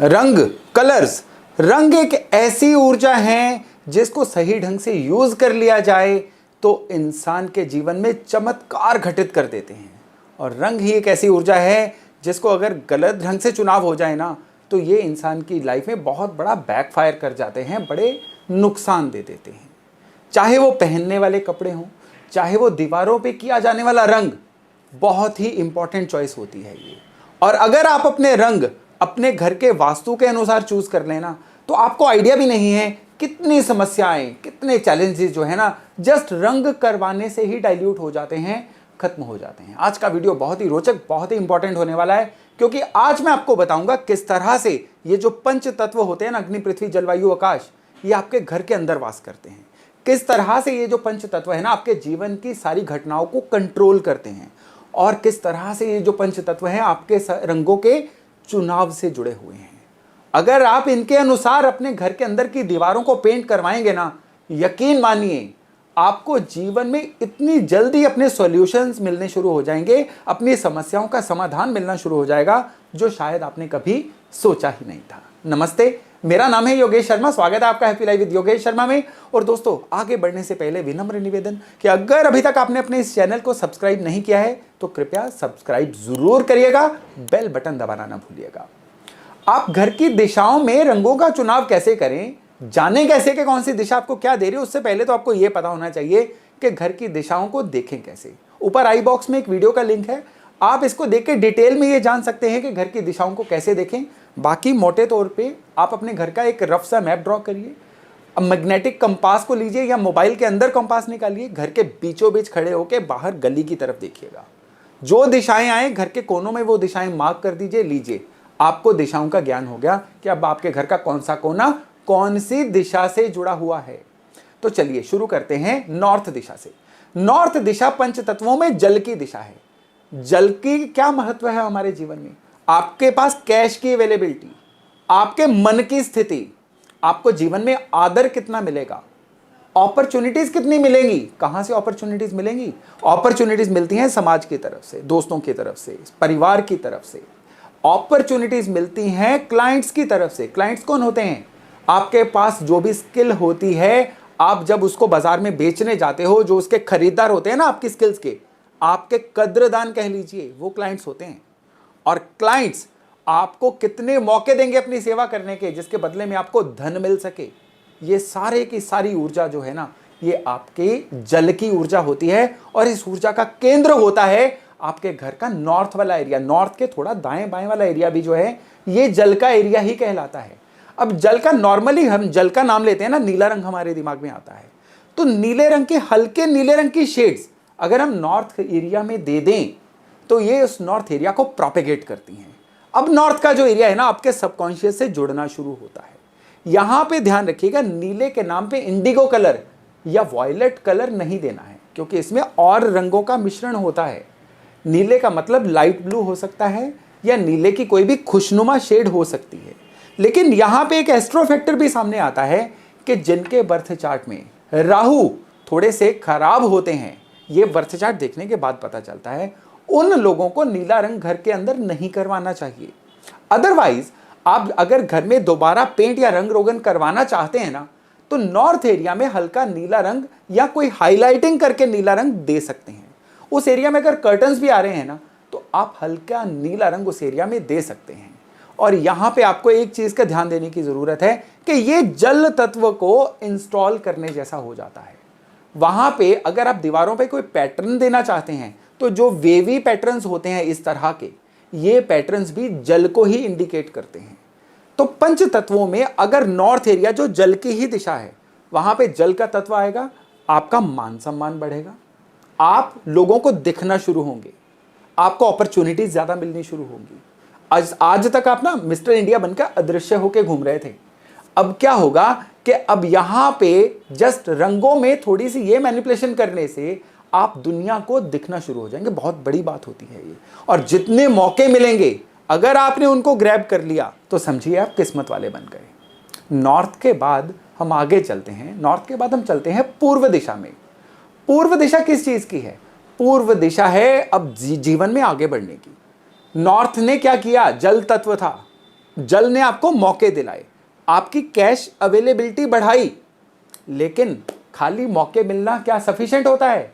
रंग, कलर्स। रंग एक ऐसी ऊर्जा है जिसको सही ढंग से यूज कर लिया जाए तो इंसान के जीवन में चमत्कार घटित कर देते हैं। और रंग ही एक ऐसी ऊर्जा है जिसको अगर गलत ढंग से चुनाव हो जाए ना तो ये इंसान की लाइफ में बहुत बड़ा बैकफायर कर जाते हैं, बड़े नुकसान दे देते हैं। चाहे वो पहनने वाले कपड़े हों, चाहे वो दीवारों पे किया जाने वाला रंग, बहुत ही इंपॉर्टेंट चॉइस होती है ये। और अगर आप अपने रंग अपने घर के वास्तु के अनुसार चूज कर लेना तो आपको आइडिया भी नहीं है कितनी समस्याएं, कितने चैलेंजेस जो है ना जस्ट रंग करवाने से ही डाइल्यूट हो जाते हैं, खत्म हो जाते हैं। आज का वीडियो बहुत ही रोचक, बहुत ही इंपॉर्टेंट होने वाला है, क्योंकि आज मैं आपको बताऊंगा किस तरह से ये जो पंच तत्व होते हैं ना, अग्नि, पृथ्वी, जलवायु, आकाश, ये आपके घर के अंदर वास करते हैं। किस तरह से ये जो पंच तत्व है ना आपके जीवन की सारी घटनाओं को कंट्रोल करते हैं, और किस तरह से ये जो पंच तत्व हैं आपके रंगों के चुनाव से जुड़े हुए हैं। अगर आप इनके अनुसार अपने घर के अंदर की दीवारों को पेंट करवाएंगे ना, यकीन मानिए आपको जीवन में इतनी जल्दी अपने सॉल्यूशंस मिलने शुरू हो जाएंगे, अपनी समस्याओं का समाधान मिलना शुरू हो जाएगा, जो शायद आपने कभी सोचा ही नहीं था। नमस्ते, मेरा नाम है योगेश शर्मा। स्वागत है आपका happy life with Yogesh Sharma में। और दोस्तों, आगे बढ़ने से पहले विनम्र निवेदन कि अगर अभी तक आपने अपने इस चैनल को सब्सक्राइब नहीं किया है तो कृपया सब्सक्राइब जरूर करिएगा, बेल बटन दबाना ना भूलिएगा। आप घर की दिशाओं में रंगों का चुनाव कैसे करें, जाने कैसे कि कौन सी दिशा आपको क्या दे रही है, उससे पहले तो आपको यह पता होना चाहिए कि घर की दिशाओं को देखें कैसे। ऊपर आई बॉक्स में एक वीडियो का लिंक है, आप इसको देख के डिटेल में ये जान सकते हैं कि घर की दिशाओं को कैसे देखें। बाकी मोटे तौर पे आप अपने घर का एक रफ सा मैप ड्रॉ करिए, अब मैग्नेटिक कंपास को लीजिए या मोबाइल के अंदर कंपास निकालिए, घर के बीचों बीच खड़े होकर बाहर गली की तरफ देखिएगा। जो दिशाएं आए घर के कोनों में वो दिशाएं मार्क कर दीजिए। लीजिए, आपको दिशाओं का ज्ञान हो गया कि अब आपके घर का कौन सा कोना कौन सी दिशा से जुड़ा हुआ है। तो चलिए शुरू करते हैं नॉर्थ दिशा से। नॉर्थ दिशा पंच तत्वों में जल की दिशा है। जल की क्या महत्व है हमारे जीवन में? आपके पास कैश की अवेलेबिलिटी, आपके मन की स्थिति, आपको जीवन में आदर कितना मिलेगा, अपॉर्चुनिटीज कितनी मिलेंगी। कहां से अपॉर्चुनिटीज मिलेंगी? अपॉर्चुनिटीज मिलती हैं समाज की तरफ से, दोस्तों की तरफ से, परिवार की तरफ से। अपॉर्चुनिटीज मिलती हैं क्लाइंट्स की तरफ से। क्लाइंट्स कौन होते हैं? आपके पास जो भी स्किल होती है, आप जब उसको बाजार में बेचने जाते हो, जो उसके खरीदार होते हैं ना आपकी स्किल्स के, आपके कद्रदान कह लीजिए, वो क्लाइंट्स होते हैं। और क्लाइंट्स आपको कितने मौके देंगे अपनी सेवा करने के, जिसके बदले में आपको धन मिल सके। ये सारे की सारी ऊर्जा जो है ना, ये आपके जल की ऊर्जा होती है। और इस ऊर्जा का केंद्र होता है आपके घर का नॉर्थ वाला एरिया। नॉर्थ के थोड़ा दाएं बाएं वाला एरिया भी जो है ये जल का एरिया ही कहलाता है। अब जल का, नॉर्मली हम जल का नाम लेते हैं ना, नीला रंग हमारे दिमाग में आता है। तो नीले रंग के, हल्के नीले रंग की शेड्स अगर हम नॉर्थ एरिया में दे दें तो ये उस नॉर्थ एरिया को प्रोपेगेट करती हैं। अब नॉर्थ का जो एरिया है ना आपके सबकॉन्शियस से जुड़ना शुरू होता है। यहां पे ध्यान रखिएगा, नीले के नाम पे इंडिगो कलर या वॉयलेट कलर नहीं देना है, क्योंकि इसमें और रंगों का मिश्रण होता है। नीले का मतलब लाइट ब्लू हो सकता है या नीले की कोई भी खुशनुमा शेड हो सकती है। लेकिन यहां पे एक एस्ट्रो फैक्टर भी सामने आता है कि जिनके बर्थ चार्ट में राहु थोड़े से खराब होते हैं, ये बर्थ चार्ट देखने के बाद पता चलता है, उन लोगों को नीला रंग घर के अंदर नहीं करवाना चाहिए। अदरवाइज आप अगर घर में दोबारा पेंट या रंग रोगन करवाना चाहते हैं ना, तो नॉर्थ एरिया में हल्का नीला रंग या कोई हाईलाइटिंग करके नीला रंग दे सकते हैं। उस एरिया में अगर कर्टन्स भी आ रहे हैं ना, तो आप हल्का नीला रंग उस एरिया में दे सकते हैं। और यहां पे आपको एक चीज का ध्यान देने की जरूरत है कि ये जल तत्व को इंस्टॉल करने जैसा हो जाता है। वहां पे अगर आप दीवारों पे कोई पैटर्न देना चाहते हैं तो जो वेवी पैटर्न्स होते हैं इस तरह के, ये पैटर्न्स भी जल को ही इंडिकेट करते हैं। तो पंच तत्वों में अगर नॉर्थ एरिया जो जल की ही दिशा है, वहां पे जल का तत्व आएगा, आपका मान सम्मान बढ़ेगा, आप लोगों को दिखना शुरू होंगे, आपको अपॉर्चुनिटीज ज्यादा मिलनी शुरू होंगी। आज तक आप ना मिस्टर इंडिया बनकर अदृश्य होकर घूम रहे थे। अब क्या होगा कि अब यहां पे जस्ट रंगों में थोड़ी सी ये मैनिपुलेशन करने से आप दुनिया को दिखना शुरू हो जाएंगे। बहुत बड़ी बात होती है ये। और जितने मौके मिलेंगे अगर आपने उनको ग्रैब कर लिया तो समझिए आप किस्मत वाले बन गए। नॉर्थ के बाद हम आगे चलते हैं। नॉर्थ के बाद हम चलते हैं पूर्व दिशा में। पूर्व दिशा किस चीज की है? पूर्व दिशा है अब जीवन में आगे बढ़ने की। नॉर्थ ने क्या किया? जल तत्व था, जल ने आपको मौके दिलाए, आपकी कैश अवेलेबिलिटी बढ़ाई, लेकिन खाली मौके मिलना क्या सफिशिएंट होता है?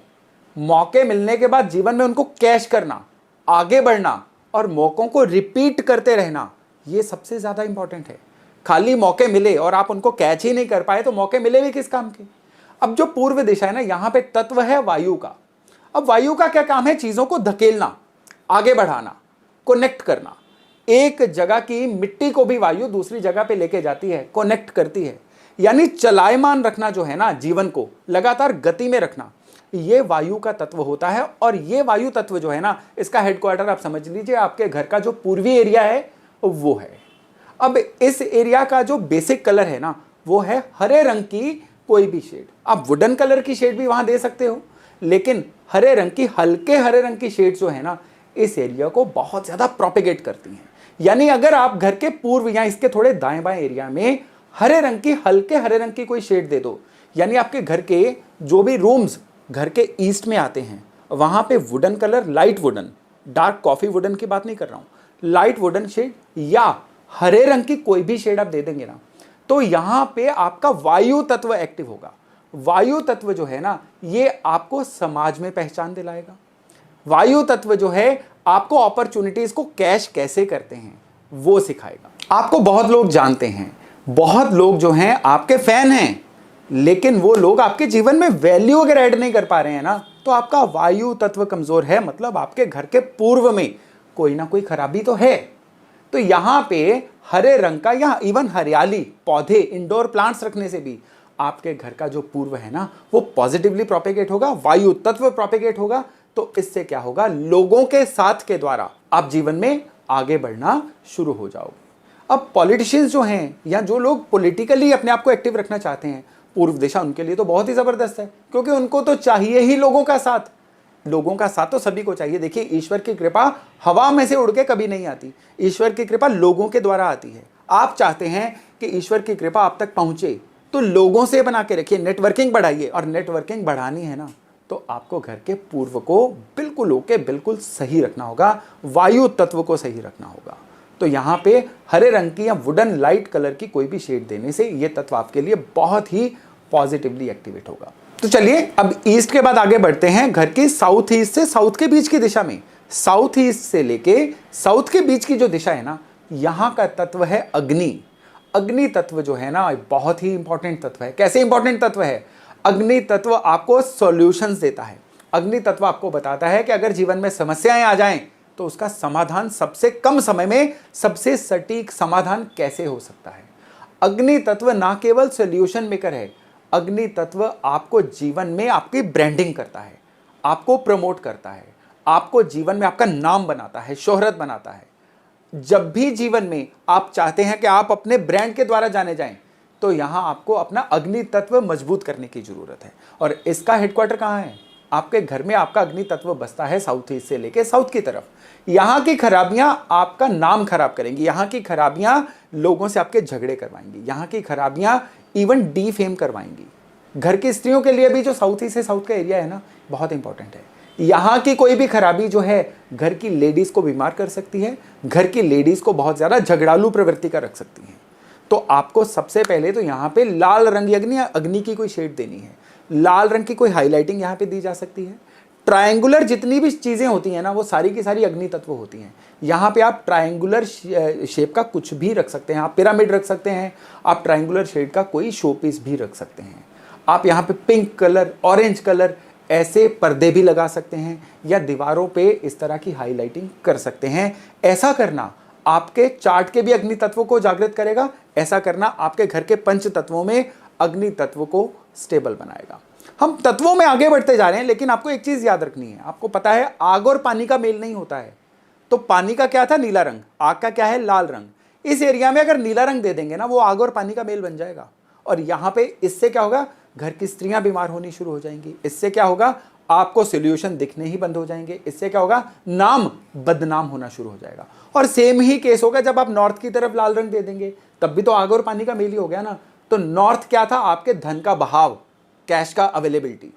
मौके मिलने के बाद जीवन में उनको कैश करना, आगे बढ़ना और मौकों को रिपीट करते रहना, ये सबसे ज्यादा इंपॉर्टेंट है। खाली मौके मिले और आप उनको कैच ही नहीं कर पाए तो मौके मिले भी किस काम के? अब जो पूर्व दिशा है ना, यहां पे तत्व है वायु का। अब वायु का क्या काम है? चीजों को धकेलना, आगे बढ़ाना, कनेक्ट करना। एक जगह की मिट्टी को भी वायु दूसरी जगह पे लेके जाती है, कनेक्ट करती है। यानी चलायमान रखना जो है ना, जीवन को लगातार गति में रखना, ये वायु का तत्व होता है। और ये वायु तत्व जो है ना, इसका हेडक्वार्टर आप समझ लीजिए आपके घर का जो पूर्वी एरिया है वो है। अब इस एरिया का जो बेसिक कलर है ना, वो है हरे रंग की कोई भी शेड। आप वुडन कलर की शेड भी वहां दे सकते हो, लेकिन हरे रंग की, हल्के हरे रंग की शेड जो है ना, इस एरिया को बहुत ज्यादा प्रोपेगेट करती हैं। यानी अगर आप घर के पूर्व या इसके थोड़े दाएं बाएं एरिया में हरे रंग की, हल्के हरे रंग की कोई शेड दे दो, यानी आपके घर के जो भी रूम्स घर के ईस्ट में आते हैं, वहां पे wooden colour, light wooden, dark coffee wooden की बात नहीं कर रहा हूं, लाइट वुडन शेड या हरे रंग की कोई भी शेड आप दे देंगे ना, तो यहां पे आपका वायु तत्व एक्टिव होगा। वायु तत्व जो है ना, ये आपको समाज में पहचान दिलाएगा। वायु तत्व जो है आपको अपॉर्चुनिटीज को कैश कैसे करते हैं वो सिखाएगा। आपको बहुत लोग जानते हैं, बहुत लोग जो हैं आपके फैन हैं, लेकिन वो लोग आपके जीवन में वैल्यू अगर ऐड नहीं कर पा रहे हैं ना, तो आपका वायु तत्व कमजोर है, मतलब आपके घर के पूर्व में कोई ना कोई खराबी तो है। तो यहां पे हरे रंग का या इवन हरियाली, पौधे, इंडोर प्लांट्स रखने से भी आपके घर का जो पूर्व है ना, वो पॉजिटिवली प्रोपेगेट होगा, वायु तत्व प्रोपेगेट होगा। तो इससे क्या होगा? लोगों के साथ के द्वारा आप जीवन में आगे बढ़ना शुरू हो जाओगे। अब पॉलिटिशियंस जो हैं या जो लोग पॉलिटिकली अपने आप को एक्टिव रखना चाहते हैं, पूर्व दिशा उनके लिए तो बहुत ही जबरदस्त है, क्योंकि उनको तो चाहिए ही लोगों का साथ। लोगों का साथ तो सभी को चाहिए। देखिए, ईश्वर की कृपा हवा में से उड़ के कभी नहीं आती, ईश्वर की कृपा लोगों के द्वारा आती है। आप चाहते हैं कि ईश्वर की कृपा आप तक पहुंचे, तो लोगों से बना के रखिए, नेटवर्किंग बढ़ाइए। और नेटवर्किंग बढ़ानी है ना, तो आपको घर के पूर्व को बिल्कुल ओके, बिल्कुल सही रखना होगा, वायु तत्व को सही रखना होगा। तो यहाँ पे हरे रंग की या वुडन लाइट कलर की कोई भी शेड देने से ये तत्व आपके लिए बहुत ही पॉजिटिवली एक्टिवेट होगा। तो चलिए अब ईस्ट के बाद आगे बढ़ते हैं घर की साउथ ईस्ट से साउथ के बीच की दिशा में। साउथ ईस्ट से लेके साउथ के बीच की जो दिशा है ना, यहाँ का तत्व है अग्नि। अग्नि तत्व जो है ना, बहुत ही इंपॉर्टेंट तत्व है। कैसे इंपॉर्टेंट तत्व है? अग्नि तत्व आपको सॉल्यूशंस देता है। अग्नि तत्व आपको बताता है कि अगर जीवन में समस्याएं आ जाएं तो उसका समाधान सबसे कम समय में सबसे सटीक समाधान कैसे हो सकता है। अग्नि तत्व ना केवल सॉल्यूशन मेकर है, अग्नि तत्व आपको जीवन में आपकी ब्रांडिंग करता है, आपको प्रमोट करता है, आपको जीवन में आपका नाम बनाता है, शोहरत बनाता है। जब भी जीवन में आप चाहते हैं कि आप अपने ब्रांड के द्वारा जाने जाएं, तो यहां आपको अपना अग्नि तत्व मजबूत करने की जरूरत है। और इसका हेडक्वार्टर कहां है? आपके घर में आपका अग्नि तत्व बसता है साउथ ईस्ट से लेके साउथ की तरफ। यहां की खराबियां आपका नाम खराब करेंगी, यहां की खराबियां लोगों से आपके झगड़े करवाएंगी, यहां की खराबियां इवन डीफेम करवाएंगी। घर की स्त्रियों के लिए भी जो साउथ ईस्ट से साउथ का एरिया है ना, बहुत इंपॉर्टेंट है। यहाँ की कोई भी खराबी जो है घर की लेडीज को बीमार कर सकती है, घर की लेडीज को बहुत ज्यादा झगड़ालू प्रवृत्ति का रख सकती है। तो आपको सबसे पहले तो यहाँ पे लाल रंग अग्नि या अग्नि की कोई शेड देनी है। लाल रंग की कोई हाईलाइटिंग यहाँ पे दी जा सकती है। ट्रायंगुलर जितनी भी चीजें होती हैं ना, वो सारी की सारी अग्नि तत्व होती हैं। यहाँ पे आप ट्रायंगुलर शेप का कुछ भी रख सकते हैं, आप पिरामिड रख सकते हैं, आप ट्रायंगुलर शेड का कोई शो पीस भी रख सकते हैं। आप यहाँ पे पिंक कलर, ऑरेंज कलर ऐसे पर्दे भी लगा सकते हैं, या दीवारों पे इस तरह की हाईलाइटिंग कर सकते हैं। ऐसा करना आपके चार्ट के भी अग्नि तत्वों को जागृत करेगा, ऐसा करना आपके घर के पंच तत्वों में अग्नि तत्व को स्टेबल बनाएगा। हम तत्वों में आगे बढ़ते जा रहे हैं, लेकिन आपको एक चीज याद रखनी है। आपको पता है आग और पानी का मेल नहीं होता है, तो पानी का क्या था? नीला रंग। आग का क्या है? लाल रंग। इस एरिया में अगर नीला रंग दे देंगे ना, वो आग और पानी का मेल बन जाएगा। और यहां पे इससे क्या होगा? घर की स्त्रियां बीमार होनी शुरू हो जाएंगी। इससे क्या होगा? आपको सॉल्यूशन दिखने ही बंद हो जाएंगे। इससे क्या होगा? नाम बदनाम होना शुरू हो जाएगा। और सेम ही केस होगा जब आप नॉर्थ की तरफ लाल रंग दे देंगे, तब भी तो आग और पानी का मेल ही हो गया ना। तो नॉर्थ क्या था? आपके धन का बहाव, कैश का अवेलेबिलिटी।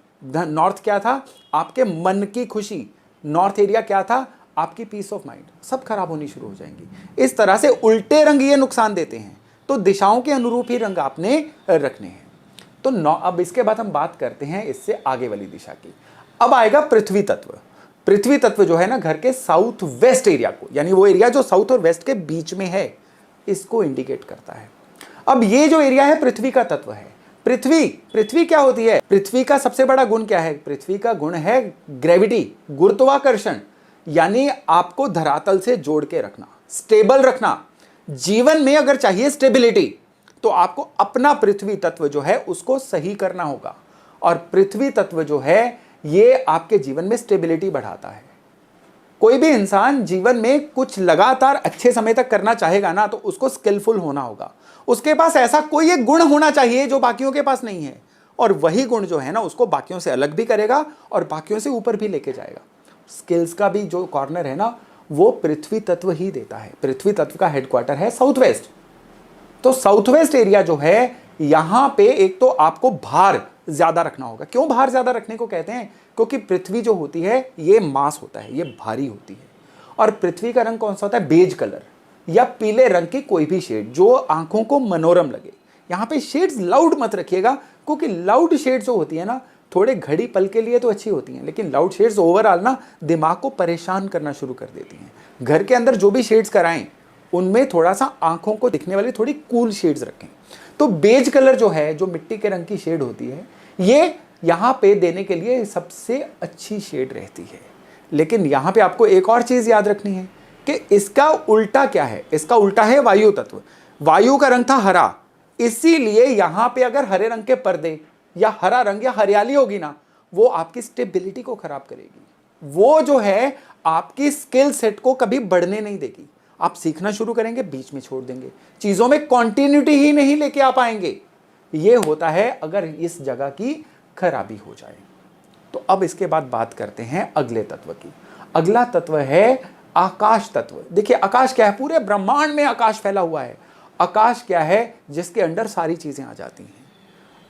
नॉर्थ क्या था? आपके मन की खुशी। नॉर्थ एरिया क्या था? आपकी पीस ऑफ माइंड सब खराब होनी शुरू हो जाएंगी। इस तरह से उल्टे रंग ये नुकसान देते हैं, तो दिशाओं के अनुरूप ही रंग आपने रखने हैं। तो अब इसके बाद हम बात करते हैं इससे आगे वाली दिशा की। अब आएगा पृथ्वी तत्व। पृथ्वी तत्व जो है ना, घर के साउथ वेस्ट एरिया को, यानी वो एरिया जो साउथ और वेस्ट के बीच में है, इसको इंडिकेट करता है। अब ये जो एरिया है पृथ्वी का तत्व है। पृथ्वी क्या होती है? पृथ्वी का सबसे बड़ा गुण क्या है? पृथ्वी का गुण है ग्रेविटी, गुरुत्वाकर्षण, यानी आपको धरातल से जोड़ के रखना, स्टेबल रखना। जीवन में अगर चाहिए स्टेबिलिटी, तो आपको अपना पृथ्वी तत्व जो है उसको सही करना होगा। और पृथ्वी तत्व जो है ये आपके जीवन में स्टेबिलिटी बढ़ाता है। कोई भी इंसान जीवन में कुछ लगातार अच्छे समय तक करना चाहेगा ना, तो उसको स्किलफुल होना होगा। उसके पास ऐसा कोई एक गुण होना चाहिए जो बाकियों के पास नहीं है, और वही गुण जो है ना उसको बाकियों से अलग भी करेगा और बाकियों से ऊपर भी लेके जाएगा। स्किल्स का भी जो कॉर्नर है ना, वो पृथ्वी तत्व ही देता है। पृथ्वी तत्व का हेडक्वार्टर है साउथ वेस्ट। तो साउथ वेस्ट एरिया जो है, यहां पे एक तो आपको भार ज्यादा रखना होगा। क्यों भार ज्यादा रखने को कहते हैं? क्योंकि पृथ्वी जो होती है ये मास होता है, ये भारी होती है। और पृथ्वी का रंग कौन सा होता है? बेज कलर या पीले रंग की कोई भी शेड जो आंखों को मनोरम लगे। यहां पे शेड्स लाउड मत रखिएगा, क्योंकि लाउड शेड्स जो होती है ना, थोड़े घड़ी पल के लिए तो अच्छी होती हैं, लेकिन लाउड शेड्स ओवरऑल ना दिमाग को परेशान करना शुरू कर देती हैं। घर के अंदर जो भी शेड्स कराएं, उनमें थोड़ा सा आंखों को दिखने वाली थोड़ी कूल शेड्स रखें। तो बेज कलर जो है, जो मिट्टी के रंग की शेड होती है, ये यहाँ पे देने के लिए सबसे अच्छी शेड रहती है। लेकिन यहाँ पे आपको एक और चीज याद रखनी है कि इसका उल्टा क्या है? इसका उल्टा है वायु तत्व। वायु का रंग था हरा, इसीलिए यहाँ पे अगर हरे रंग के पर्दे या हरा रंग या हरियाली होगी ना, वो आपकी स्टेबिलिटी को खराब करेगी। वो जो है आपकी स्किल सेट को कभी बढ़ने नहीं देगी। आप सीखना शुरू करेंगे, बीच में छोड़ देंगे, चीजों में कॉन्टिन्यूटी ही नहीं लेके आ पाएंगे। ये होता है अगर इस जगह की खराबी हो जाए। तो अब इसके बाद बात करते हैं अगले तत्व की। अगला तत्व है आकाश तत्व। देखिए आकाश क्या है? पूरे ब्रह्मांड में आकाश फैला हुआ है। आकाश क्या है? जिसके अंदर सारी चीजें आ जाती हैं।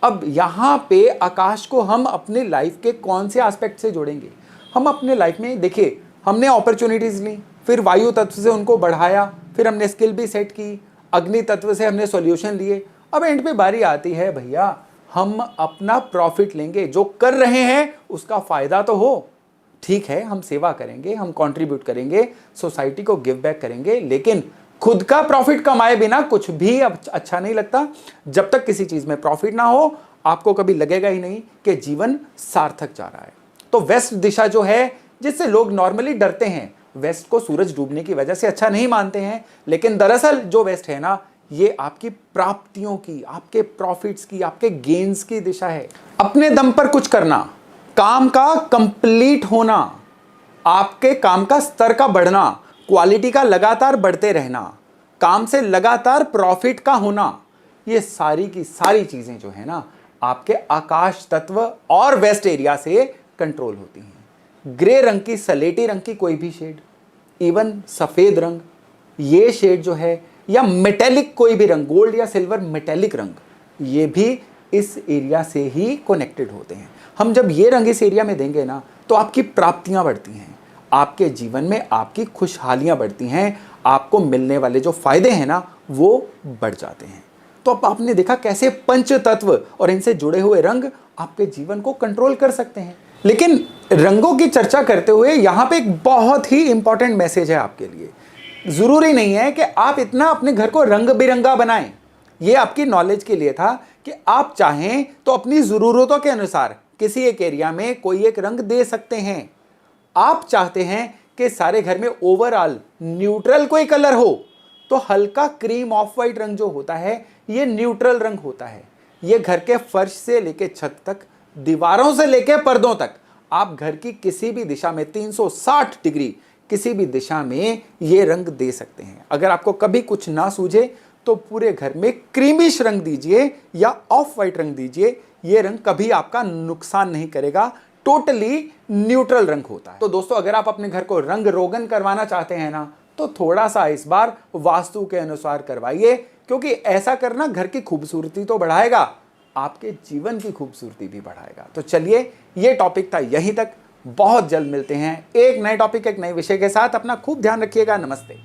अब यहां पे आकाश को हम अपने लाइफ के कौन से एस्पेक्ट से जोड़ेंगे? हम अपने लाइफ में देखिए, हमने अपॉर्चुनिटीज ली, फिर वायु तत्व से उनको बढ़ाया, फिर हमने स्किल भी सेट की, अग्नि तत्व से हमने सॉल्यूशन लिए। अब एंड पे बारी आती है भैया, हम अपना प्रॉफिट लेंगे। जो कर रहे हैं उसका फायदा तो हो, ठीक है, हम सेवा करेंगे, हम कंट्रीब्यूट करेंगे, सोसाइटी को गिव बैक करेंगे, लेकिन खुद का प्रॉफिट कमाए बिना कुछ भी अच्छा नहीं लगता। जब तक किसी चीज में प्रॉफिट ना हो, आपको कभी लगेगा ही नहीं कि जीवन सार्थक जा रहा है। तो वेस्ट दिशा जो है, जिससे लोग नॉर्मली डरते हैं, वेस्ट को सूरज डूबने की वजह से अच्छा नहीं मानते हैं, लेकिन दरअसल जो वेस्ट है ना, ये आपकी प्राप्तियों की, आपके प्रॉफिट्स की, आपके गेन्स की दिशा है। अपने दम पर कुछ करना, काम का कंप्लीट होना, आपके काम का स्तर का बढ़ना, क्वालिटी का लगातार बढ़ते रहना, काम से लगातार प्रॉफिट का होना, ये सारी की सारी चीजें जो है ना, आपके आकाश तत्व और वेस्ट एरिया से कंट्रोल होती हैं। ग्रे रंग की, सलेटी रंग की कोई भी शेड, इवन सफेद रंग, ये शेड जो है, या मेटेलिक कोई भी रंग, गोल्ड या सिल्वर मेटेलिक रंग, ये भी इस एरिया से ही कनेक्टेड होते हैं। हम जब ये रंग इस एरिया में देंगे ना, तो आपकी प्राप्तियां बढ़ती हैं, आपके जीवन में आपकी खुशहालियां बढ़ती हैं, आपको मिलने वाले जो फायदे हैं ना, वो बढ़ जाते हैं। तो अब आपने देखा कैसे पंच तत्व और इनसे जुड़े हुए रंग आपके जीवन को कंट्रोल कर सकते हैं। लेकिन रंगों की चर्चा करते हुए यहां पे एक बहुत ही इंपॉर्टेंट मैसेज है आपके लिए। जरूरी नहीं है कि आप इतना अपने घर को रंग बिरंगा बनाएं। ये आपकी नॉलेज के लिए था कि आप चाहें तो अपनी जरूरतों के अनुसार किसी एक एरिया में कोई एक रंग दे सकते हैं। आप चाहते हैं कि सारे घर में ओवरऑल न्यूट्रल कोई कलर हो, तो हल्का क्रीम ऑफ वाइट रंग जो होता है, ये न्यूट्रल रंग होता है। ये घर के फर्श से लेके छत तक, दीवारों से लेके पर्दों तक, आप घर की किसी भी दिशा में 360 डिग्री किसी भी दिशा में ये रंग दे सकते हैं। अगर आपको कभी कुछ ना सूझे तो पूरे घर में क्रीमिश रंग दीजिए या ऑफ वाइट रंग दीजिए, ये रंग कभी आपका नुकसान नहीं करेगा, टोटली न्यूट्रल रंग होता है। तो दोस्तों, अगर आप अपने घर को रंग रोगन करवाना चाहते हैं ना, तो थोड़ा सा इस बार वास्तु के अनुसार करवाइए, क्योंकि ऐसा करना घर की खूबसूरती तो बढ़ाएगा, आपके जीवन की खूबसूरती भी बढ़ाएगा। तो चलिए, ये टॉपिक था यहीं तक। बहुत जल्द मिलते हैं एक नए टॉपिक एक नए विषय के साथ। अपना खूब ध्यान रखिएगा। नमस्ते।